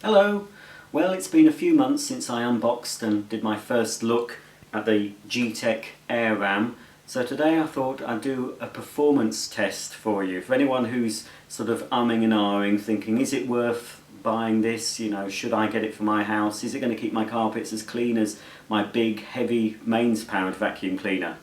Hello! Well, it's been a few months since I unboxed and did my first look at the G Tech AirRam, so today I thought I'd do a performance test for you. For anyone who's sort of umming and ahhing, thinking, is it worth buying this? You know, should I get it for my house? Is it going to keep my carpets as clean as my big, heavy, mains-powered vacuum cleaner?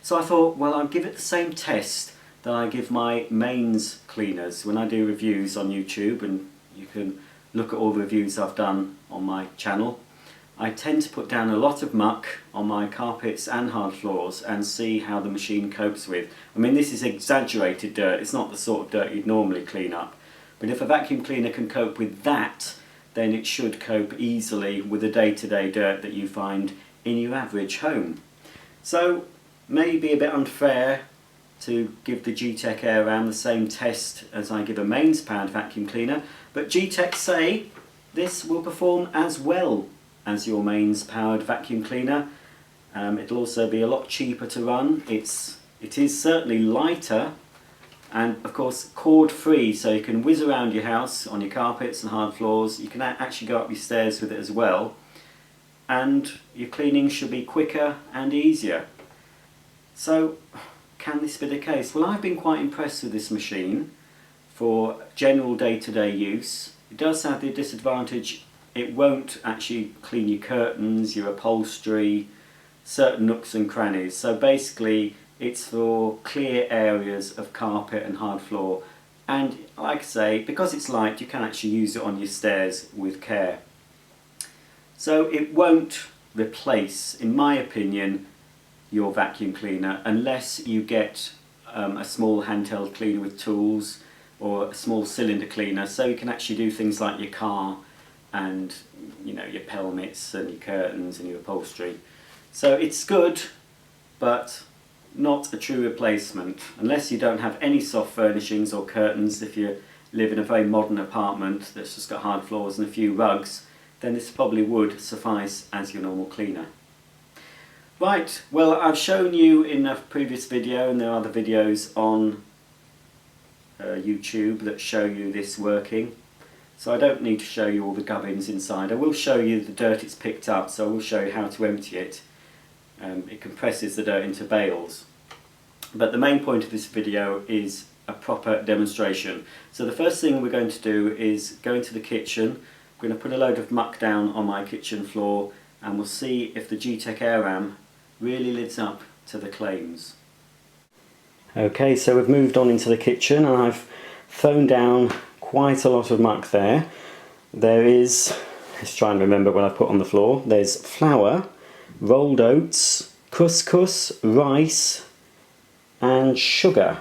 So I thought, well, I'll give it the same test that I give my mains cleaners when I do reviews on YouTube, and you can look at all the reviews I've done on my channel. I tend to put down a lot of muck on my carpets and hard floors and see how the machine copes with. I mean, this is exaggerated dirt, it's not the sort of dirt you'd normally clean up. But if a vacuum cleaner can cope with that, then it should cope easily with the day-to-day dirt that you find in your average home. So, maybe a bit unfair to give the G Tech AirRam the same test as I give a mains powered vacuum cleaner, but G Tech say this will perform as well as your mains powered vacuum cleaner. It'll also be a lot cheaper to run. It is certainly lighter and of course cord free, so you can whiz around your house on your carpets and hard floors. You can actually go up your stairs with it as well, and your cleaning should be quicker and easier. So, can this be the case? Well, I've been quite impressed with this machine for general day-to-day use. It does have the disadvantage, it won't actually clean your curtains, your upholstery, certain nooks and crannies. So basically it's for clear areas of carpet and hard floor, and like I say, because it's light, you can actually use it on your stairs with care. So it won't replace, in my opinion, your vacuum cleaner unless you get a small handheld cleaner with tools or a small cylinder cleaner, so you can actually do things like your car and your pelmets and your curtains and your upholstery. So it's good, but not a true replacement unless you don't have any soft furnishings or curtains. If you live in a very modern apartment that's just got hard floors and a few rugs, then this probably would suffice as your normal cleaner. Right, well, I've shown you in a previous video, and there are other videos on YouTube that show you this working, so I don't need to show you all the gubbins inside. I will show you the dirt it's picked up, so I will show you how to empty it. It compresses the dirt into bales, but the main point of this video is a proper demonstration. So the first thing we're going to do is go into the kitchen. I'm going to put a load of muck down on my kitchen floor, and we'll see if the G Tech AirRam really lives up to the claims. Okay, so we've moved on into the kitchen and I've thrown down quite a lot of muck there. There is, let's try and remember what I put on the floor. There's flour, rolled oats, couscous, rice and sugar.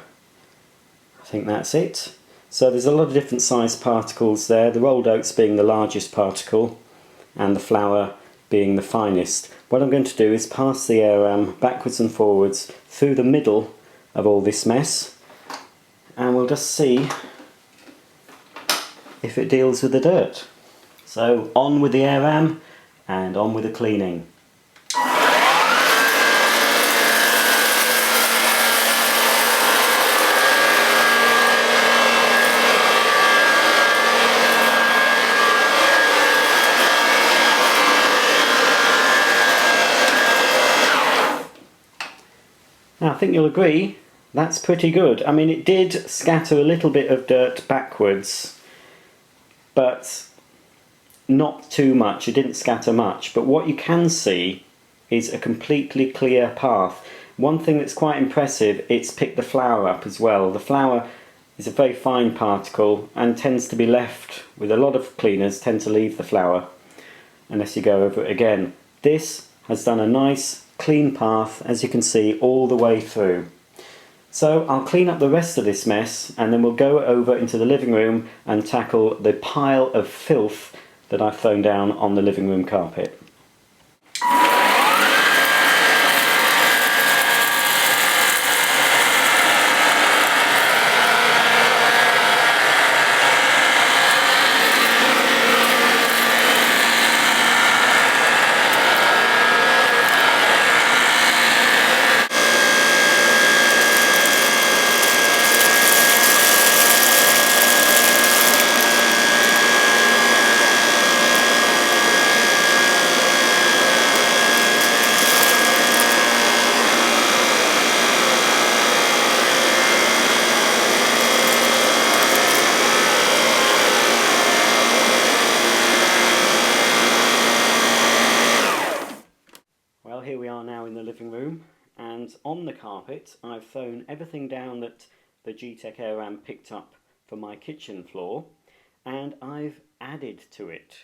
I think that's it. So there's a lot of different sized particles there, the rolled oats being the largest particle and the flour being the finest. What I'm going to do is pass the AirRam backwards and forwards through the middle of all this mess, and we'll just see if it deals with the dirt. So on with the AirRam and on with the cleaning. Now, I think you'll agree that's pretty good. I mean, it did scatter a little bit of dirt backwards, but not too much. It didn't scatter much, but what you can see is a completely clear path. One thing that's quite impressive, it's picked the flour up as well. The flour is a very fine particle and tends to be left, with a lot of cleaners tend to leave the flour unless you go over it again. This has done a nice clean path, as you can see, all the way through. So I'll clean up the rest of this mess and then we'll go over into the living room and tackle the pile of filth that I've thrown down on the living room carpet. And on the carpet I've thrown everything down that the G Tech AirRam picked up from my kitchen floor, and I've added to it.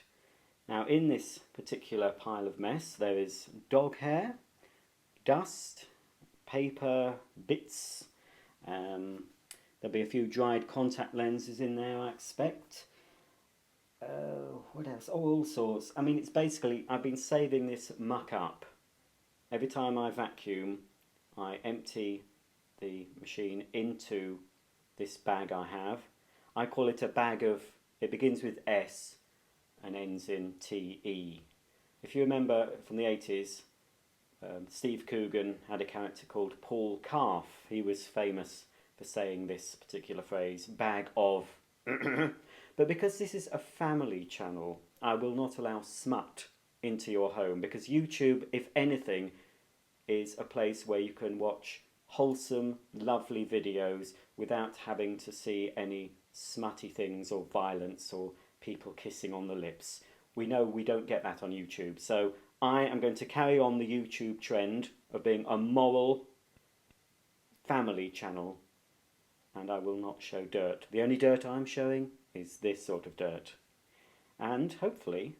Now in this particular pile of mess there is dog hair, dust, paper, bits, there'll be a few dried contact lenses in there I expect. What else? Oh, all sorts. I mean, it's basically, I've been saving this muck up. Every time I vacuum, I empty the machine into this bag I have. I call it a bag of, it begins with S and ends in TE. If you remember from the 80s, Steve Coogan had a character called Paul Calf. He was famous for saying this particular phrase, bag of. But because this is a family channel, I will not allow smut into your home, because YouTube, if anything, is a place where you can watch wholesome, lovely videos without having to see any smutty things or violence or people kissing on the lips. We know we don't get that on YouTube, so I am going to carry on the YouTube trend of being a moral family channel, and I will not show dirt. The only dirt I'm showing is this sort of dirt. And hopefully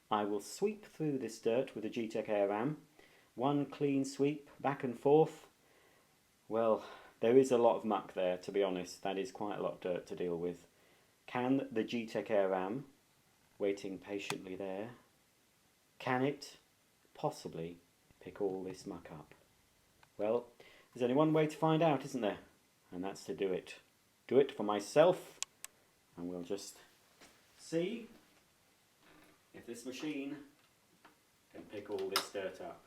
I will sweep through this dirt with the G Tech AirRam. One clean sweep, back and forth. Well, there is a lot of muck there, to be honest. That is quite a lot of dirt to deal with. Can the G Tech AirRam, waiting patiently there, can it possibly pick all this muck up? Well, there's only one way to find out, isn't there? And that's to do it. Do it for myself, and we'll just see if this machine can pick all this dirt up.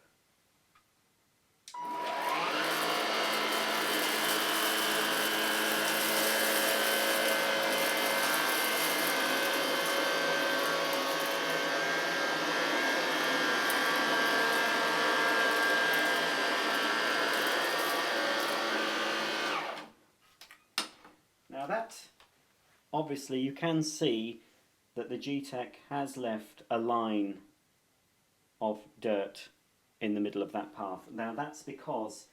Now that, obviously you can see that the G Tech has left a line of dirt in the middle of that path. Now that's because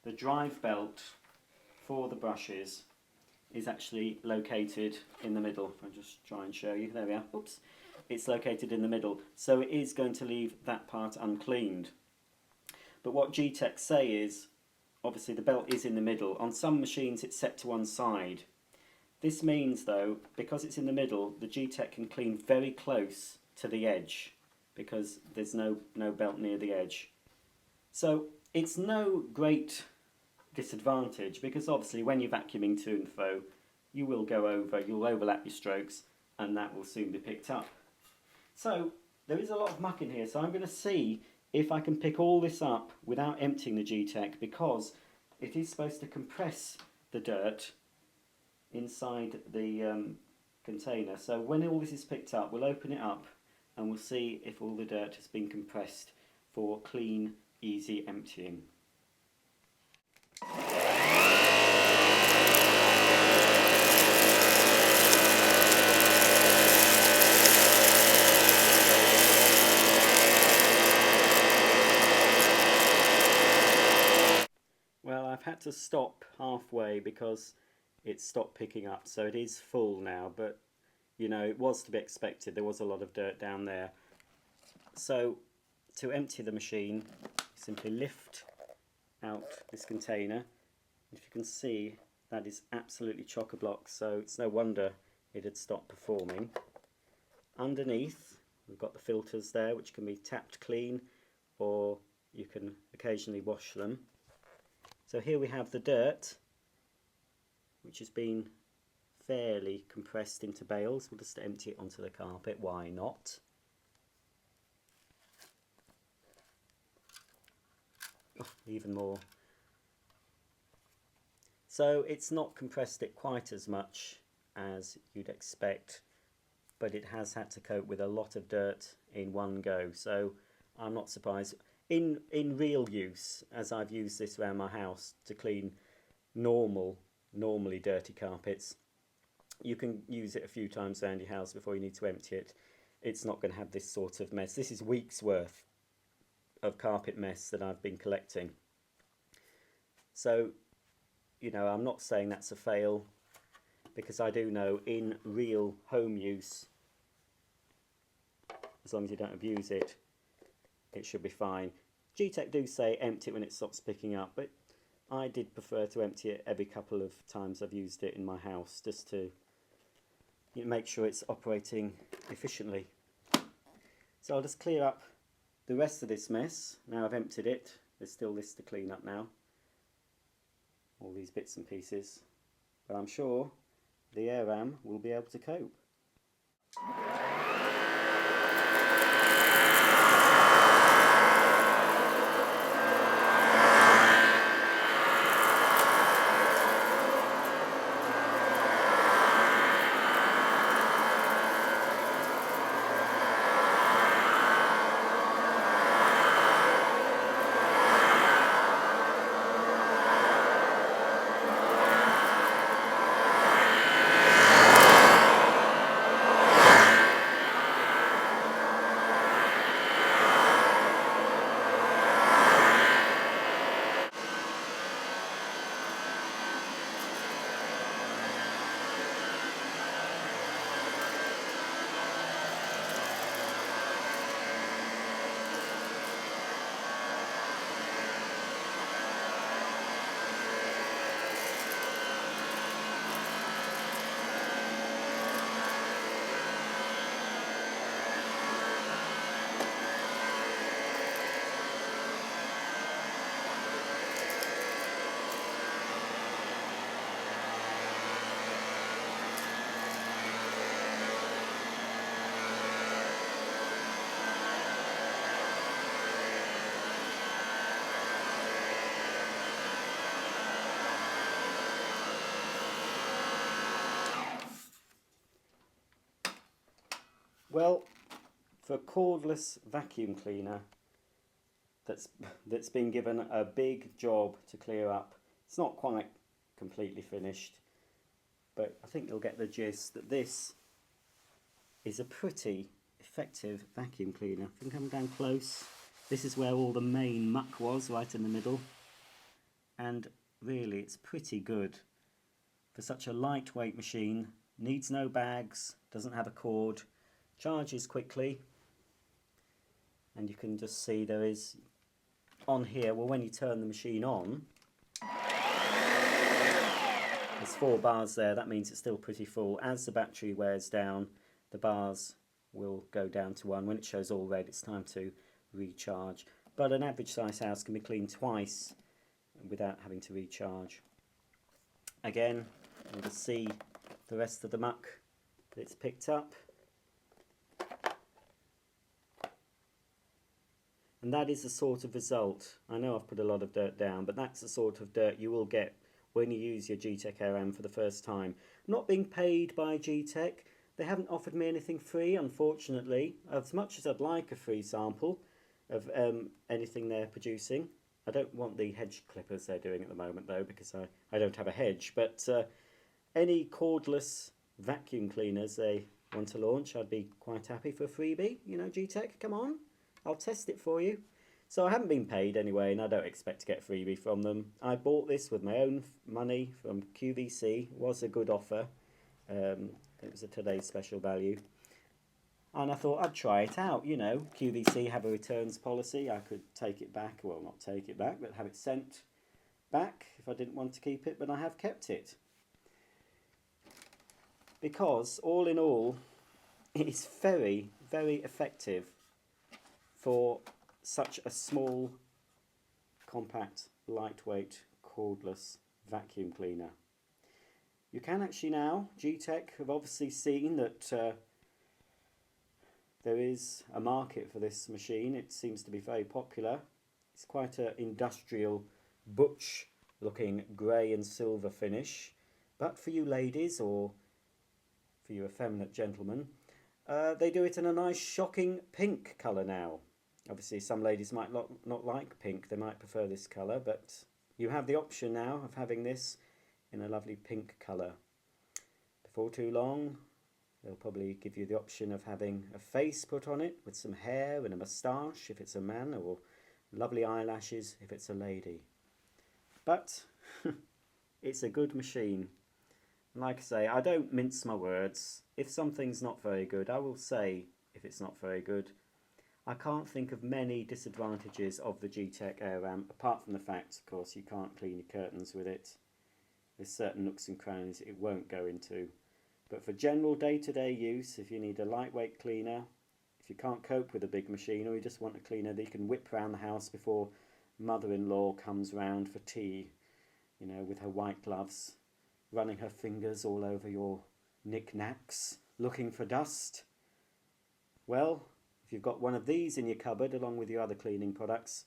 the drive belt for the brushes is actually located in the middle. If I just try and show you, there we are, oops. It's located in the middle, so it is going to leave that part uncleaned. But what G Tech say is, obviously the belt is in the middle. On some machines it's set to one side. This means though, because it's in the middle, the G Tech can clean very close to the edge, because there's no belt near the edge. So it's no great disadvantage, because obviously when you're vacuuming to and fro, you'll overlap your strokes, and that will soon be picked up. So there is a lot of muck in here, so I'm going to see if I can pick all this up without emptying the G Tech, because it is supposed to compress the dirt inside the container. So when all this is picked up, we'll open it up and we'll see if all the dirt has been compressed for clean, easy emptying. Well, I've had to stop halfway because it stopped picking up, so it is full now, but you know, it was to be expected. There was a lot of dirt down there. So to empty the machine, simply lift out this container. If you can see, that is absolutely chock-a-block, so it's no wonder it had stopped performing. Underneath, we've got the filters there, which can be tapped clean, or you can occasionally wash them. So here we have the dirt, which has been fairly compressed into bales. We'll just empty it onto the carpet, why not? Oh, even more. So it's not compressed it quite as much as you'd expect, but it has had to cope with a lot of dirt in one go, so I'm not surprised. In real use, as I've used this around my house to clean normally dirty carpets, you can use it a few times around your house before you need to empty it. It's not going to have this sort of mess. This is weeks worth. of carpet mess that I've been collecting. So, you know, I'm not saying that's a fail, because I do know in real home use, as long as you don't abuse it, it should be fine. G Tech do say empty it when it stops picking up, but I did prefer to empty it every couple of times I've used it in my house, just to make sure it's operating efficiently. So I'll just clear up the rest of this mess. Now I've emptied it, there's still this to clean up now, all these bits and pieces, but I'm sure the AirRam will be able to cope. Well, for a cordless vacuum cleaner that's been given a big job to clear up, it's not quite completely finished, but I think you'll get the gist that this is a pretty effective vacuum cleaner. If you can come down close, this is where all the main muck was, right in the middle, and really it's pretty good for such a lightweight machine. Needs no bags, doesn't have a cord, charges quickly, and you can just see there is on here, well, when you turn the machine on, there's 4 bars there. That means it's still pretty full. As the battery wears down, the bars will go down to 1. When it shows all red, it's time to recharge. But an average size house can be cleaned twice without having to recharge. Again, you can see the rest of the muck that it's picked up. And that is the sort of result, I know I've put a lot of dirt down, but that's the sort of dirt you will get when you use your G Tech AirRam for the first time. I'm not being paid by G Tech. They haven't offered me anything free, unfortunately. As much as I'd like a free sample of anything they're producing. I don't want the hedge clippers they're doing at the moment though, because I don't have a hedge. But any cordless vacuum cleaners they want to launch, I'd be quite happy for a freebie. You know, G Tech, come on, I'll test it for you. So I haven't been paid anyway, and I don't expect to get a freebie from them. I bought this with my own money from QVC. It was a good offer. It was a today's special value. And I thought I'd try it out, you know. QVC have a returns policy. I could take it back, well, not take it back, but have it sent back if I didn't want to keep it, but I have kept it. Because, all in all, it's very, very effective for such a small, compact, lightweight, cordless vacuum cleaner. You can actually now, G Tech have obviously seen that there is a market for this machine. It seems to be very popular. It's quite an industrial, butch looking grey and silver finish. But for you ladies, or for you effeminate gentlemen, they do it in a nice shocking pink colour now. Obviously some ladies might not like pink, they might prefer this colour, but you have the option now of having this in a lovely pink colour. Before too long, they'll probably give you the option of having a face put on it with some hair and a moustache if it's a man, or lovely eyelashes if it's a lady. But it's a good machine. And like I say, I don't mince my words. If something's not very good, I will say if it's not very good. I can't think of many disadvantages of the G Tech AirRam, apart from the fact, of course, you can't clean your curtains with it. There's certain nooks and crannies it won't go into. But for general day-to-day use, if you need a lightweight cleaner, if you can't cope with a big machine, or you just want a cleaner that you can whip around the house before mother-in-law comes round for tea, you know, with her white gloves, running her fingers all over your knick-knacks, looking for dust. Well, if you've got one of these in your cupboard along with your other cleaning products,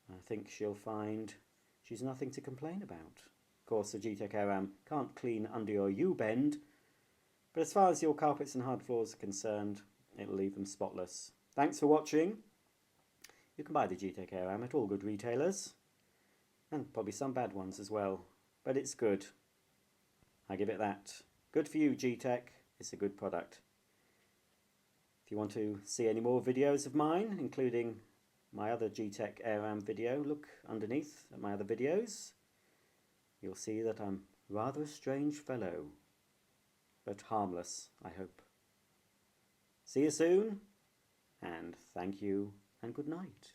I think she'll find she's nothing to complain about. Of course, the G Tech AirRam can't clean under your U-bend, but as far as your carpets and hard floors are concerned, it'll leave them spotless. Thanks for watching. You can buy the G Tech AirRam at all good retailers, and probably some bad ones as well, but it's good. I give it that. Good for you, G Tech. It's a good product. If you want to see any more videos of mine, including my other G Tech AirRam video, look underneath at my other videos. You'll see that I'm rather a strange fellow, but harmless, I hope. See you soon, and thank you, and good night.